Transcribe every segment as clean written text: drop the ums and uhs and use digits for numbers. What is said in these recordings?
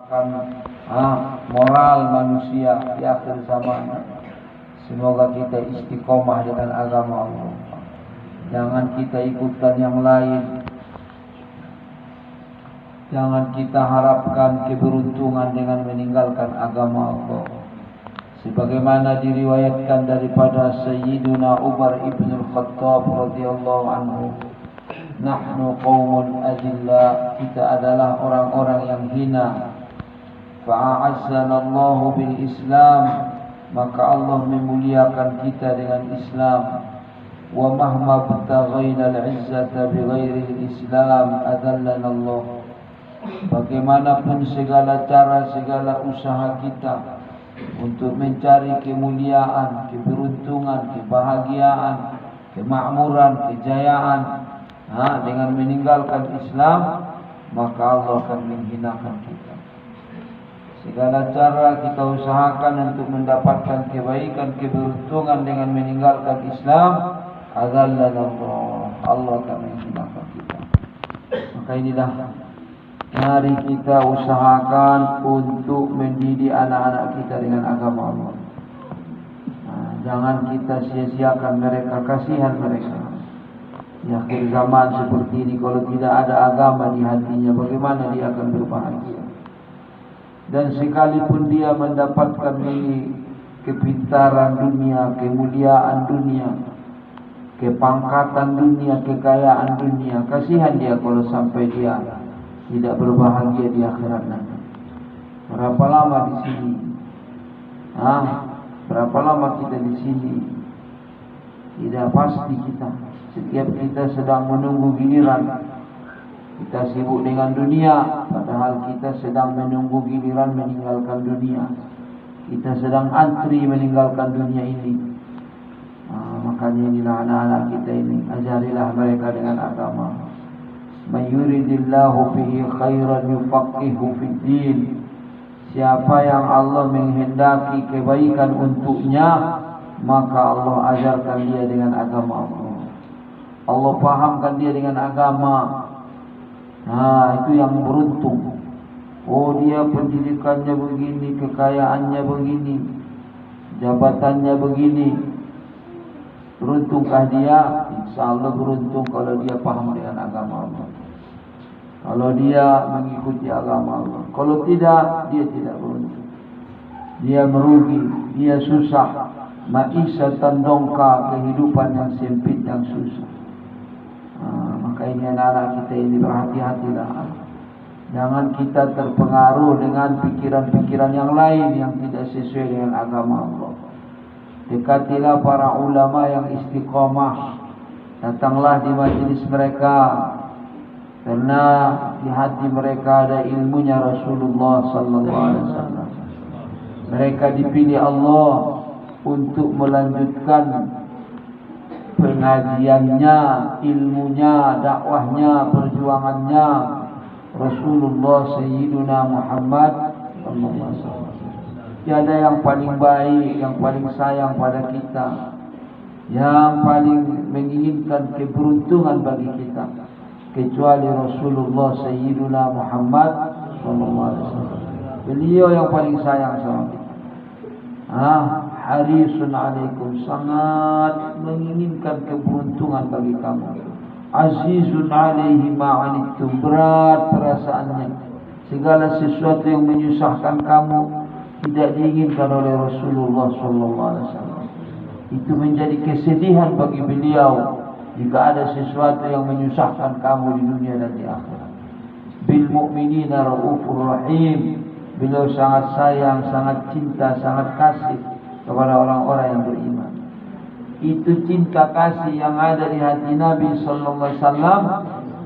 akan moral manusia di akhir zaman. Semoga kita istiqomah dengan agama Allah. Jangan kita ikutkan yang lain. Jangan kita harapkan keberuntungan dengan meninggalkan agama Allah. Sebagaimana diriwayatkan daripada Sayyiduna Umar ibn al-Khattab radhiyallahu anhu, nahnu qaumun adilla, kita adalah orang-orang yang hina. Fa'azzana Allah bil Islam, maka Allah memuliakan kita dengan Islam. Wa mahma btaghaina al-izzata bighairi al-Islam adallana Allah. Bagaimanapun segala cara, segala usaha kita untuk mencari kemuliaan, keberuntungan, kebahagiaan, kemakmuran, kejayaan, dengan meninggalkan Islam, maka Allah akan menghinakan kita. Segala cara kita usahakan untuk mendapatkan kebaikan, keberuntungan dengan meninggalkan Islam, adzallana Allah, Allah akan menghinakan kita. Maka inilah, mari kita usahakan untuk mendidik anak-anak kita dengan agama Allah. Jangan kita sia-siakan mereka, kasihan mereka. Di akhir zaman seperti ini, kalau tidak ada agama di hatinya, bagaimana dia akan berbahagia? Dan sekalipun dia mendapatkan ini kepintaran dunia, kemuliaan dunia, kepangkatan dunia, kekayaan dunia, kasihan dia kalau sampai dia tidak berbahagia di akhirat nanti. Berapa lama di sini? Berapa lama kita di sini? Tidak pasti kita. Setiap kita sedang menunggu giliran. Kita sibuk dengan dunia, padahal kita sedang menunggu giliran meninggalkan dunia. Kita sedang antri meninggalkan dunia ini. Makanya inilah anak-anak kita ini, ajarilah mereka dengan agama. Man yuridillahu bihi khairan yufaqihu fid din. Siapa yang Allah menghendaki kebaikan untuknya, maka Allah ajarkan dia dengan agama Allah. Allah pahamkan dia dengan agama. Itu yang beruntung. Oh, dia pendidikannya begini, kekayaannya begini, jabatannya begini. Beruntungkah dia? Insya Allah beruntung kalau dia paham dengan agama Allah, kalau dia mengikuti agama Allah. Kalau tidak, dia tidak beruntung. Dia merugi, dia susah. Ma'isyatan dongka, kehidupan yang sempit, yang susah. Maka ini anak-anak kita ini, berhati-hatilah. Jangan kita terpengaruh dengan pikiran-pikiran yang lain yang tidak sesuai dengan agama Allah. Dekatilah para ulama yang istiqomah. Datanglah di majelis mereka, karena di hati mereka ada ilmunya Rasulullah sallallahu alaihi wasallam. Mereka dipilih Allah untuk melanjutkan pengajiannya, ilmunya, dakwahnya, perjuangannya Rasulullah Sayyiduna Muhammad sallallahu alaihi wasallam. Tiada yang paling baik, yang paling sayang pada kita, yang paling menginginkan keberuntungan bagi kita, kecuali Rasulullah Sayyiduna Muhammad sallallahu alaihi wasallam. Beliau yang paling sayang sama kita. Harisun alaikum, sangat menginginkan keberuntungan bagi kamu. Azizun alaihi ma'anittum, berat perasaannya. Segala sesuatu yang menyusahkan kamu tidak diinginkan oleh Rasulullah sallallahu alaihi wasallam. Itu menjadi kesedihan bagi beliau jika ada sesuatu yang menyusahkan kamu di dunia dan di akhirat. Bil mu'minina raufur rahim. Beliau sangat sayang, sangat cinta, sangat kasih kepada orang-orang yang beriman. Itu cinta kasih yang ada di hati Nabi sallallahu alaihi wasallam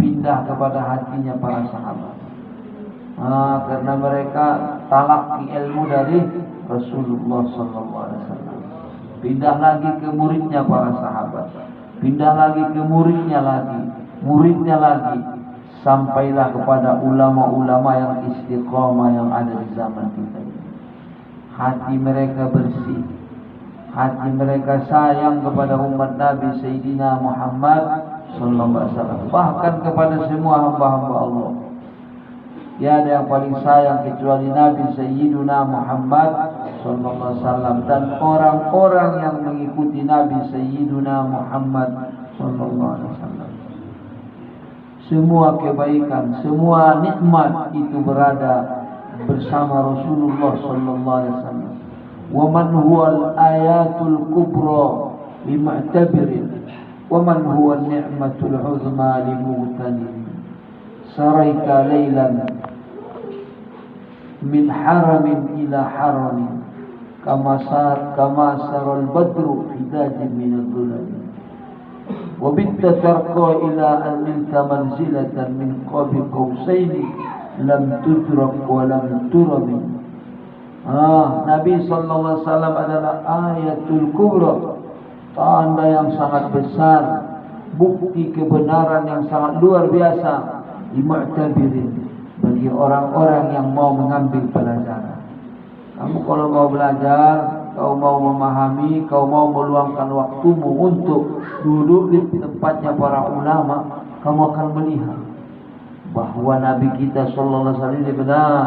pindah kepada hatinya para sahabat. Karena mereka talaki ilmu dari Rasulullah sallallahu alaihi wasallam. Pindah lagi ke muridnya para sahabat. Pindah lagi ke muridnya lagi. Sampailah kepada ulama-ulama yang istiqomah yang ada di zaman kita ini. Hati mereka bersih, hati mereka sayang kepada umat Nabi Sayyidina Muhammad sallallahu alaihi wasallam, bahkan kepada semua hamba-hamba Allah. Tiada yang paling sayang kecuali Nabi Sayyiduna Muhammad sallallahu alaihi wasallam dan orang-orang yang mengikuti Nabi Sayyiduna Muhammad sallallahu alaihi wasallam. Semua kebaikan, semua nikmat itu berada bersama Rasulullah sallallahu alaihi wasallam. Wa man huwa al-ayatul kubra limu'tabirin wa man huwa an-ni'matul 'uzma limughtanim. Saraika lailan min haramin ila haramin kama saral badru fi dajin min ad-dhulal wa bitta tarqa ila an milta manzilatan min qabi qausaini lam tudrak wa lam turami. Nabi sallallahu alaihi wasallam adalah ayatul kubra, tanda yang sangat besar, bukti kebenaran yang sangat luar biasa di mu'tabirin, bagi orang-orang yang mau mengambil pelajaran. Kamu kalau mau belajar, kau mau memahami, kau mau meluangkan waktumu untuk duduk di tempatnya para ulama, kamu akan melihat bahwa Nabi kita sallallahu alaihi wasallam ini benar.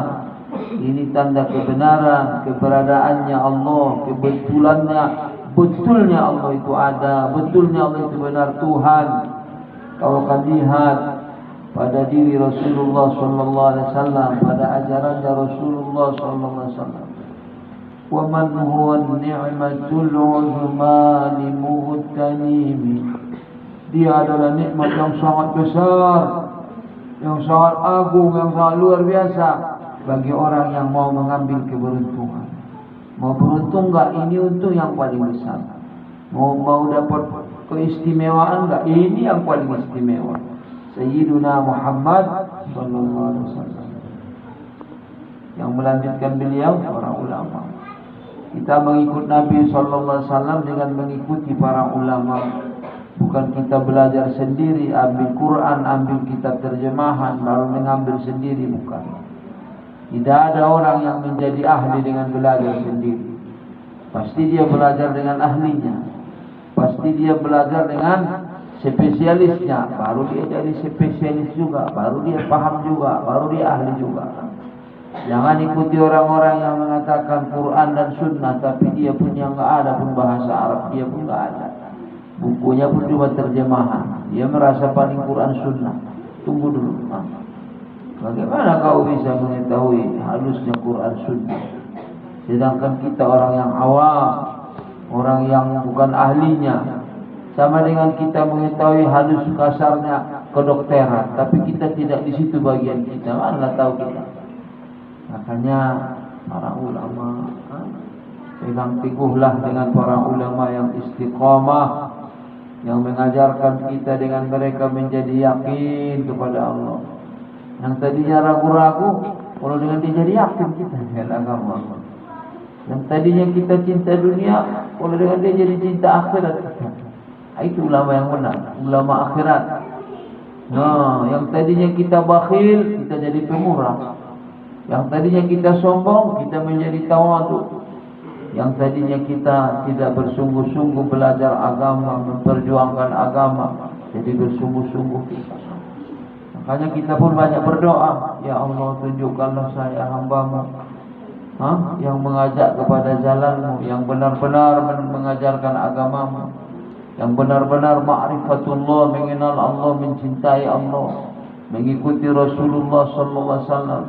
Ini tanda kebenaran, keberadaannya Allah, kebetulannya, betulnya Allah itu ada, betulnya Allah itu benar Tuhan. Kau akan lihat pada diri Rasulullah sallallahu alaihi wasallam, pada ajarannya Rasulullah sallallahu alaihi wasallam. Wa man huwa an-ni'matul 'uzma limughtanim. Dia adalah nikmat yang sangat besar, yang sangat agung, yang sangat luar biasa bagi orang yang mau mengambil keberuntungan. Mau beruntung enggak? Ini untung yang paling besar. Mau dapat keistimewaan enggak? Ini yang paling istimewa. Sayyiduna Muhammad sallallahu alaihi wasallam. Yang melanjutkan beliau para ulama. Kita mengikut Nabi sallallahu alaihi wasallam dengan mengikuti para ulama. Bukan kita belajar sendiri, ambil Quran, ambil kitab terjemahan baru mengambil sendiri, bukan. Tidak ada orang yang menjadi ahli dengan belajar sendiri. Pasti dia belajar dengan ahlinya. Pasti dia belajar dengan spesialisnya, baru dia jadi spesialis juga, baru dia paham juga, baru dia ahli juga. Jangan ikuti orang-orang yang mengatakan Quran dan Sunnah, tapi dia punya enggak ada pun bahasa Arab, dia pun enggak ada. Bukunya pun cuma terjemahan. Dia merasa paling Quran Sunnah. Tunggu dulu. Bagaimana kau bisa mengetahui halusnya Quran Sunnah? Sedangkan kita orang yang awam, orang yang bukan ahlinya. Sama dengan kita mengetahui halus kasarnya kedokteran, tapi kita tidak di situ bagian kita, mana tahu kita. Makanya para ulama, pegang teguhlah dengan para ulama yang istiqamah, yang mengajarkan kita dengan mereka menjadi yakin kepada Allah. Yang tadinya ragu-ragu, kalau dengan dia jadi yakin kita dengan agama. Yang tadinya kita cinta dunia, kalau dengan dia jadi cinta akhirat kita. Itu ulama yang benar, ulama akhirat. Nah, yang tadinya kita bakhil, kita jadi pemurah. Yang tadinya kita sombong, kita menjadi tawadhu. Yang tadinya kita tidak bersungguh-sungguh belajar agama, memperjuangkan agama, jadi bersungguh-sungguh kita. Makanya kita pun banyak berdoa, ya Allah tunjukkanlah saya hamba-Mu yang mengajak kepada jalan-Mu, yang benar-benar mengajarkan agama-Mu, yang benar-benar ma'rifatullah, mengenal Allah, mencintai Allah, mengikuti Rasulullah sallallahu alaihi wasallam,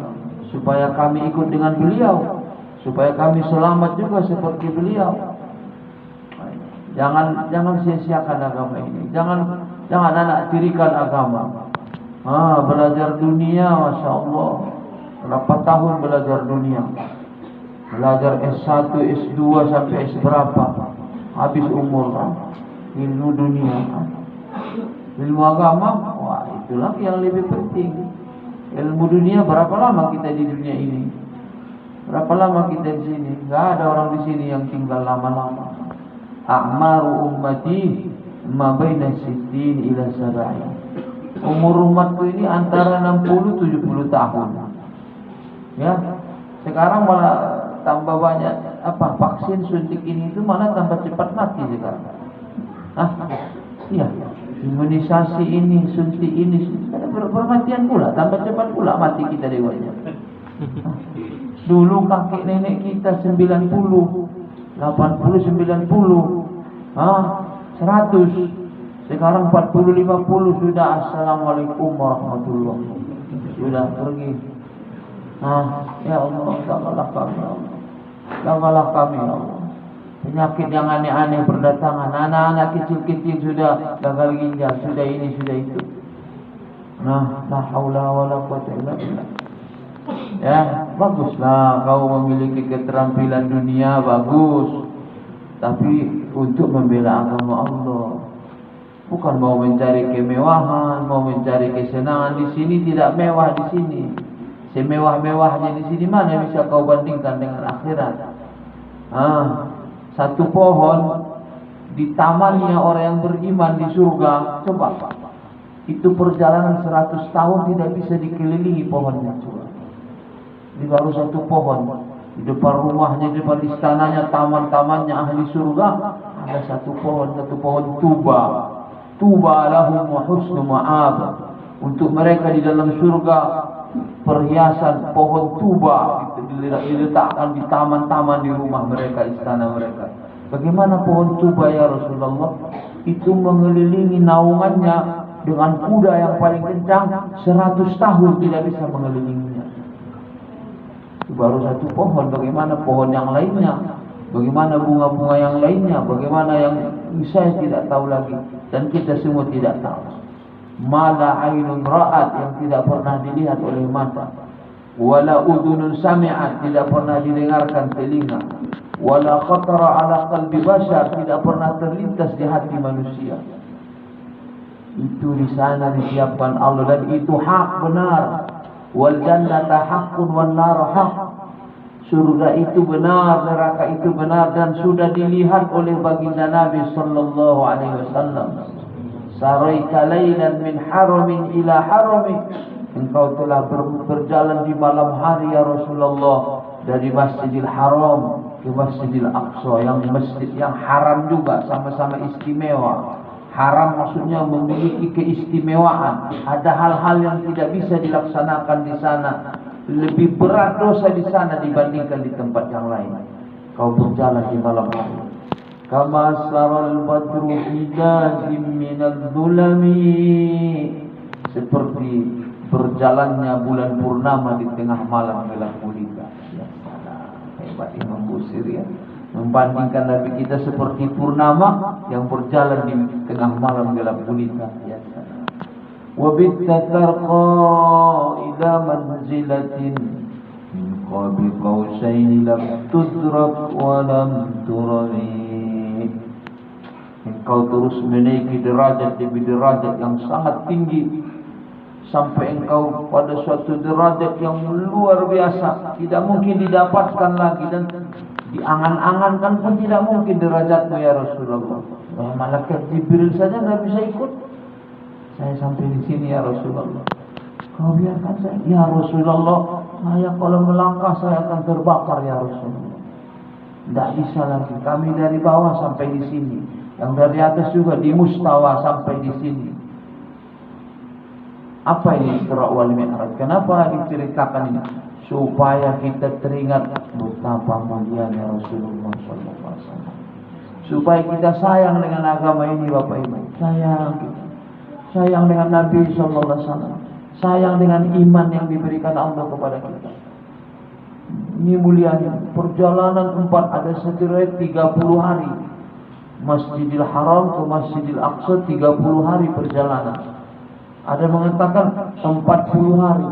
supaya kami ikut dengan beliau, supaya kami selamat juga seperti beliau. Jangan sia-siakan agama ini. Jangan anak tirikan agama. Belajar dunia, Masya Allah, berapa tahun belajar dunia, belajar S1, S2 sampai S berapa, habis umur ilmu dunia. Ilmu agama, wah itulah yang lebih penting. Ilmu dunia, berapa lama kita di dunia ini? Berapa lama kita di sini? Enggak ada orang di sini yang tinggal lama-lama. A'maru ummati ma baina 60 ila 70. Umur umatku ini antara 60-70 tahun. Ya. Sekarang malah tambah banyak vaksin suntik ini itu malah tambah cepat mati sekarang. Iya. imunisasi ini, suntik ini, bermatian pula, tambah cepat pula mati kita dewanya. Dulu kakek nenek kita 90, 80, 90, 100. Sekarang 40, 50 sudah. Assalamualaikum warahmatullahi wabarakatuh. Sudah pergi. Ya Allah, jagalah kami, ya Allah. Jagalah kami, ya Allah. Penyakit yang aneh-aneh berdatangan. Anak-anak kecil-kecil sudah gagal ginjal, sudah ini, sudah itu. La haula wala quwwata illa billah. Ya, baguslah kau memiliki keterampilan dunia, bagus. Tapi untuk membela agama Allah, bukan mau mencari kemewahan, mau mencari kesenangan. Di sini tidak mewah di sini. Semewah-mewahnya di sini mana bisa kau bandingkan dengan akhirat? Satu pohon di tamannya orang yang beriman di surga, coba itu perjalanan 100 tahun tidak bisa dikelilingi pohonnya. Coba. Ini baru satu pohon. Di depan rumahnya, di depan istananya, taman-tamannya ahli surga, ada satu pohon tuba. Tuba lahum wa husnu ma'ab. Untuk mereka di dalam surga, perhiasan pohon tuba diletakkan di taman-taman di rumah mereka, istana mereka. Bagaimana pohon tuba ya Rasulullah? Itu mengelilingi naungannya dengan kuda yang paling kencang 100 tahun tidak bisa mengelilinginya. Itu baru satu pohon. Bagaimana pohon yang lainnya? Bagaimana bunga-bunga yang lainnya? Bagaimana yang saya tidak tahu lagi, dan kita semua tidak tahu. Mala ainun ra'at, yang tidak pernah dilihat oleh mata. Wala udunun sami'at, tidak pernah didengarkan telinga. Wala khatara ala qalbi bashar, tidak pernah terlintas di hati manusia. Itu di sana disiapkan Allah, dan itu hak benar. Wal jannata haqqun wan nar haqq. Surga itu benar, neraka itu benar, dan sudah dilihat oleh baginda Nabi sallallahu alaihi wasallam. Saraita lailan min haramin ila haramin. Engkau telah berjalan di malam hari ya Rasulullah, dari Masjidil Haram ke Masjidil Aqsa, yang masjid yang haram juga, sama-sama istimewa. Haram maksudnya memiliki keistimewaan. Ada hal-hal yang tidak bisa dilaksanakan di sana. Lebih berat dosa di sana dibandingkan di tempat yang lain. Kau berjalan di malam hari. Kama saral badru hidazim minal zulami. Seperti berjalannya bulan purnama di tengah malam gelap gulita. Ya salam. Hebat Imam Busiri ya. Membandingkan Nabi kita seperti purnama yang berjalan di tengah malam gelap gulita. Ya salam. وَبِتَّ تَرْقَى إِلَى مَنْزِلَةٍ مِنْ قَابِ قَوْسَيْنِ لَمْ تُدْرَكْ وَلَمْ تُرَنِي. Engkau terus menaiki derajat demi derajat yang sangat tinggi, sampai engkau pada suatu derajat yang luar biasa, tidak mungkin didapatkan lagi, dan diangan-angankan pun tidak mungkin derajatmu ya Rasulullah. Malaikat Jibril saja tidak bisa ikut. Saya sampai di sini ya Rasulullah. Kau biarkan saya. Ya Rasulullah, saya kalau melangkah saya akan terbakar ya Rasulullah. Tidak bisa lagi. Kami dari bawah sampai di sini. Yang dari atas juga di mustawa sampai di sini. Apa ini Isra wal Mi'raj? Kenapa diceritakan ini? Supaya kita teringat betapa mulianya Rasulullah SAW. Supaya kita sayang dengan agama ini, Bapak Ibu. Sayang dengan Nabi SAW. Sayang dengan iman yang diberikan Allah kepada kita. Ini mulianya. Perjalanan 4 ada satu riwayat 30 hari. Masjidil Haram ke Masjidil Aqsa 30 hari perjalanan. Ada mengatakan 40 hari.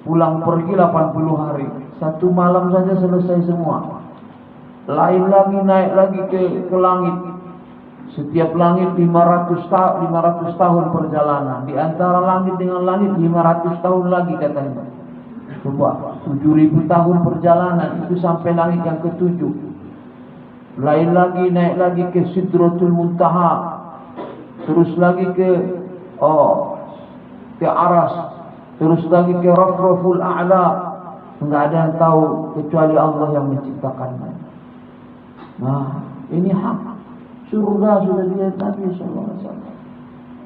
Pulang pergi 80 hari. Satu malam saja selesai semua. Lain lagi, naik lagi ke langit. Setiap langit 500 tahun perjalanan. Di antara langit dengan langit 500 tahun lagi katanya. Coba 7.000 tahun perjalanan, itu sampai langit yang ke-7. Lain lagi, naik lagi ke Sidratul Muntaha. Terus lagi ke Aras. Terus lagi ke Rafraful A'la. Enggak ada yang tahu kecuali Allah yang menciptakannya. Nah, ini hak. Surga sudah dilihat Nabi SAW.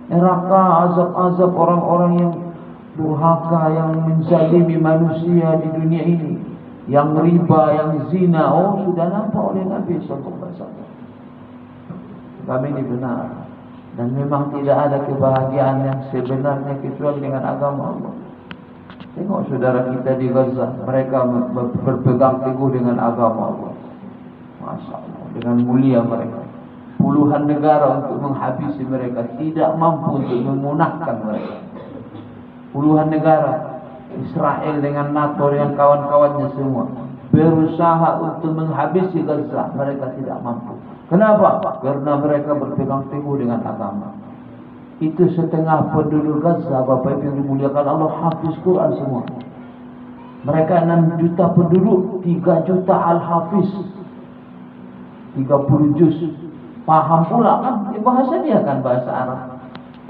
neraka, azab-azab orang-orang yang durhaka, yang menzalimi manusia di dunia ini, yang riba, yang zina. Oh, sudah nampak oleh Nabi SAW. Kami ini benar, dan memang tidak ada kebahagiaan yang sebenarnya kecuali dengan agama Allah. Tengok saudara kita di Gaza, mereka berpegang teguh dengan agama Allah. Masya Allah, dengan mulia mereka. Puluhan negara untuk menghabisi mereka, tidak mampu untuk memunahkan mereka. Puluhan negara, Israel dengan NATO, dengan kawan-kawannya semua, berusaha untuk menghabisi Gaza, mereka tidak mampu. Kenapa? Karena mereka berpegang teguh dengan agama. Itu setengah penduduk Gaza, Bapak Ibu yang dimuliakan Allah, hafiz Quran semua. Mereka 6 juta penduduk, 3 juta al-hafiz, 30 juz. Paham pula kan, bahasa dia kan bahasa Arab.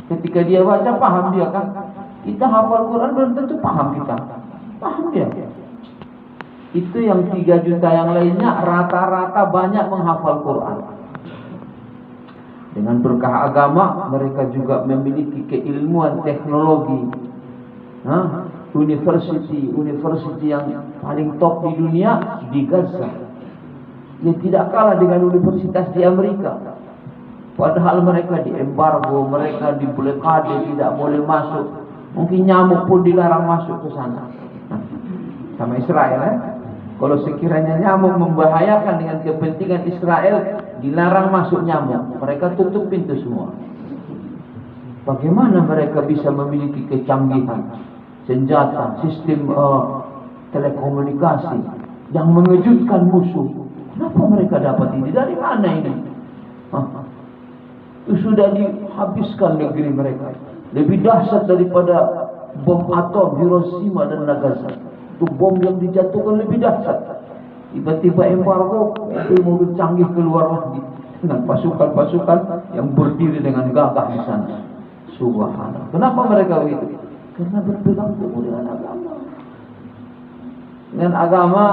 Ketika dia baca, paham dia kan. Kita hafal Quran belum tentu paham kita. Paham dia. Itu yang 3 juta yang lainnya rata-rata banyak menghafal Quran. Dengan berkah agama, mereka juga memiliki keilmuan teknologi. University yang paling top di dunia di Gaza. Dia tidak kalah dengan universitas di Amerika. Padahal mereka diembargo, mereka diblokade, tidak boleh masuk. Mungkin nyamuk pun dilarang masuk ke sana. Sama Israel, Kalau sekiranya nyamuk membahayakan dengan kepentingan Israel, dilarang masuk nyamuk. Mereka tutup pintu semua. Bagaimana mereka bisa memiliki kecanggihan senjata, sistem telekomunikasi yang mengejutkan musuh? Kenapa mereka dapat ini? Dari mana ini? Itu sudah dihabiskan negeri mereka. Lebih dahsyat daripada bom atom Hiroshima dan Nagasaki. Itu bom yang dijatuhkan lebih dahsyat. Tiba-tiba embargo, mobil canggih keluar lagi dengan pasukan-pasukan yang berdiri dengan gagah di sana. Subhanallah. Kenapa mereka begitu? Karena berpegang teguh dengan agama. Dengan agama,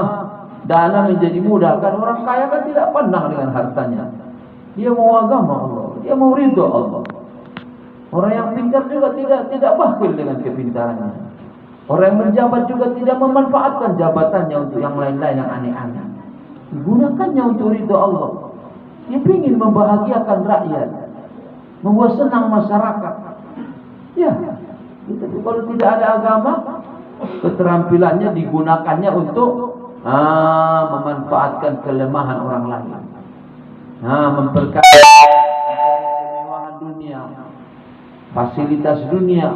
dana menjadi mudah. Kan orang kaya kan tidak pandang dengan hartanya. Dia mau agama Allah, dia mau ridho Allah. Orang yang pintar juga tidak bakhil dengan kepintarannya. Orang yang menjabat juga tidak memanfaatkan jabatannya untuk yang lain-lain yang aneh-aneh. Digunakannya untuk ridho Allah. Dia ingin membahagiakan rakyat, membuat senang masyarakat. Ya, itu kalau tidak ada agama, keterampilannya digunakannya untuk memanfaatkan kelemahan orang lain. Memperkaya kemewahan dunia, fasilitas dunia.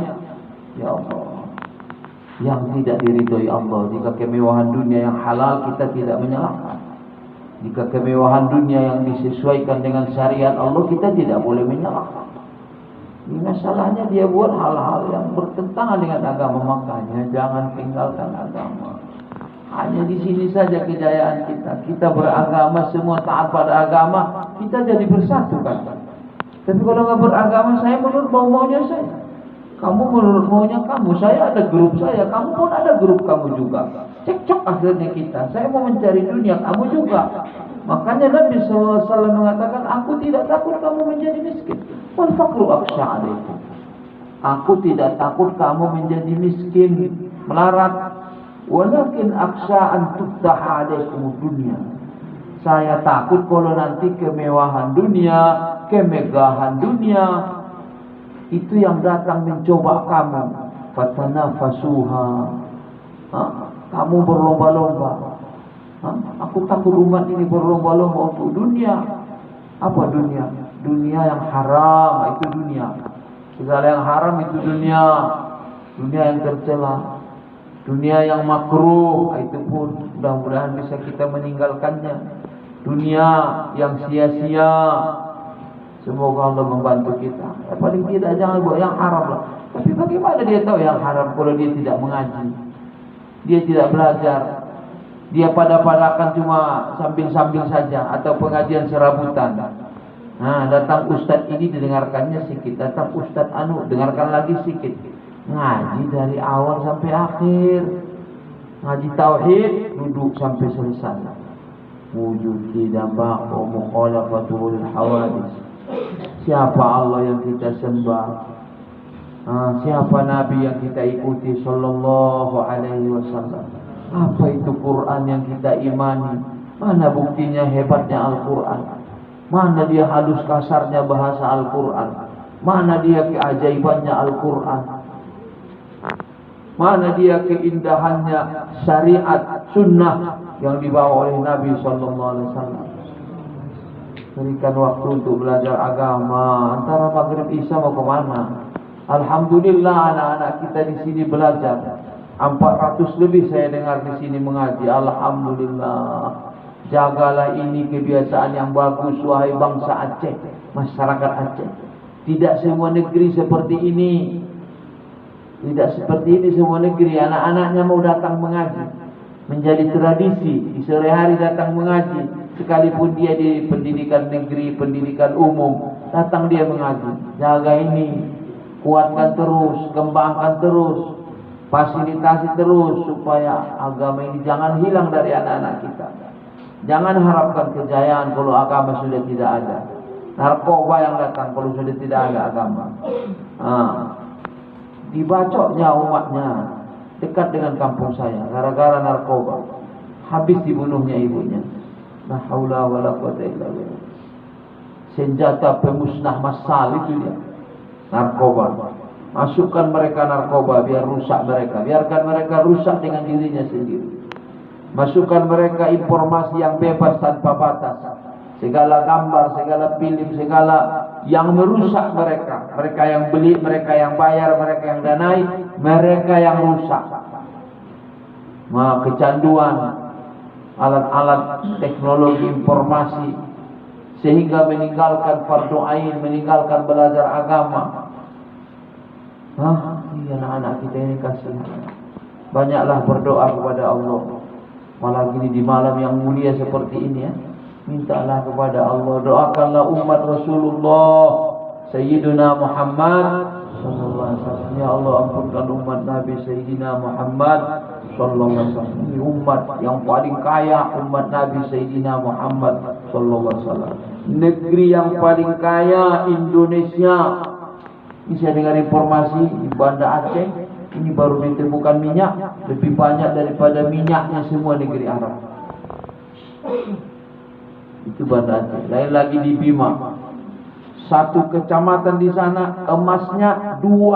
Ya Allah, yang tidak diridhoi Allah. Jika kemewahan dunia yang halal, kita tidak menyalahkan. Jika kemewahan dunia yang disesuaikan dengan syariat Allah, kita tidak boleh menyalahkan. Ini masalahnya dia buat hal-hal yang bertentangan dengan agama. Makanya jangan tinggalkan agama. Hanya di sini saja kejayaan kita. Kita beragama, semua taat pada agama, kita jadi bersatu kan. Tapi kalau nggak beragama, saya menurut mau-maunya saya. Kamu menurut maunya kamu, saya ada grup saya, kamu pun ada grup kamu juga. Cekcok akhirnya kita. Saya mau mencari dunia, kamu juga. Makanya Nabi SAW mengatakan, aku tidak takut kamu menjadi miskin. Wal faqru akhsha alaikum. Aku tidak takut kamu menjadi miskin, melarat. Walakin akhsha an tuftaha alaikum dunia. Saya takut kalau nanti kemewahan dunia, kemegahan dunia itu yang datang mencoba kamu. Fatanafasuha. Kamu berlomba-lomba. Aku takut umat ini berlomba-lomba untuk dunia. Apa dunia? Dunia yang haram, itu dunia. Segala yang haram itu dunia. Dunia yang tercela, dunia yang makruh, itu pun mudah-mudahan bisa kita meninggalkannya. Dunia yang sia-sia, semoga Allah membantu kita. Paling tidak jangan buat yang haram lah. Tapi bagaimana dia tahu yang haram kalau dia tidak mengaji, dia tidak belajar, dia pada-padakan cuma sambil-sambil saja, atau pengajian serabutan. Datang ustaz ini didengarkannya sedikit, datang ustaz anu dengarkan lagi sedikit. Ngaji dari awal sampai akhir, ngaji tauhid, duduk sampai selesai. Wujud tidak baqa mukhalafatul hawadis. Siapa Allah yang kita sembah? Siapa Nabi yang kita ikuti sallallahu alaihi wasallam? Apa itu Quran yang kita imani? Mana buktinya hebatnya Al-Quran? Mana dia halus kasarnya bahasa Al-Quran? Mana dia keajaibannya Al-Quran? Mana dia keindahannya syariat sunnah yang dibawa oleh Nabi sallallahu alaihi wasallam? Berikan waktu untuk belajar agama. Antara maghrib isya mau ke mana? Alhamdulillah anak-anak kita di sini belajar. 400 lebih saya dengar di sini mengaji. Alhamdulillah. Jagalah ini kebiasaan yang bagus wahai bangsa Aceh, masyarakat Aceh. Tidak semua negeri seperti ini. Tidak seperti ini semua negeri. Anak-anaknya mau datang mengaji, menjadi tradisi di sore hari datang mengaji. Sekalipun dia di pendidikan negeri, pendidikan umum, datang dia mengaji. Jaga ini, kuatkan terus, kembangkan terus, fasilitasi terus supaya agama ini jangan hilang dari anak-anak kita. Jangan harapkan kejayaan kalau agama sudah tidak ada. Narkoba yang datang kalau sudah tidak ada agama. Dibacoknya umatnya dekat dengan kampung saya gara-gara narkoba. Habis dibunuhnya ibunya. La haula wala quwwata illa billah. Senjata pemusnah massal itu dia. Narkoba. Masukkan mereka narkoba biar rusak mereka. Biarkan mereka rusak dengan dirinya sendiri. Masukkan mereka informasi yang bebas tanpa batas. Segala gambar, segala film, segala yang merusak mereka. Mereka yang beli, mereka yang bayar, mereka yang danai, mereka yang rusak. Kecanduan alat-alat teknologi informasi sehingga meninggalkan fardu ain, meninggalkan belajar agama. Anak-anak kita ini kasihan. Banyaklah berdoa kepada Allah. Malah gini di malam yang mulia seperti ini ya. Mintalah kepada Allah, doakanlah umat Rasulullah Sayyidina Muhammad sallallahu alaihi wasallam. Ya Allah, ampunkan umat Nabi Sayyidina Muhammad sallallahu alaihi wasallam. Ini umat yang paling kaya, umat Nabi Sayyidina Muhammad sallallahu alaihi wasallam. Negeri yang paling kaya Indonesia. Ini saya dengar informasi di Banda Aceh ini baru ditemukan minyak lebih banyak daripada minyaknya semua negeri Arab. Itu Banda Aceh. Lain lagi di Bima. Satu kecamatan di sana emasnya 2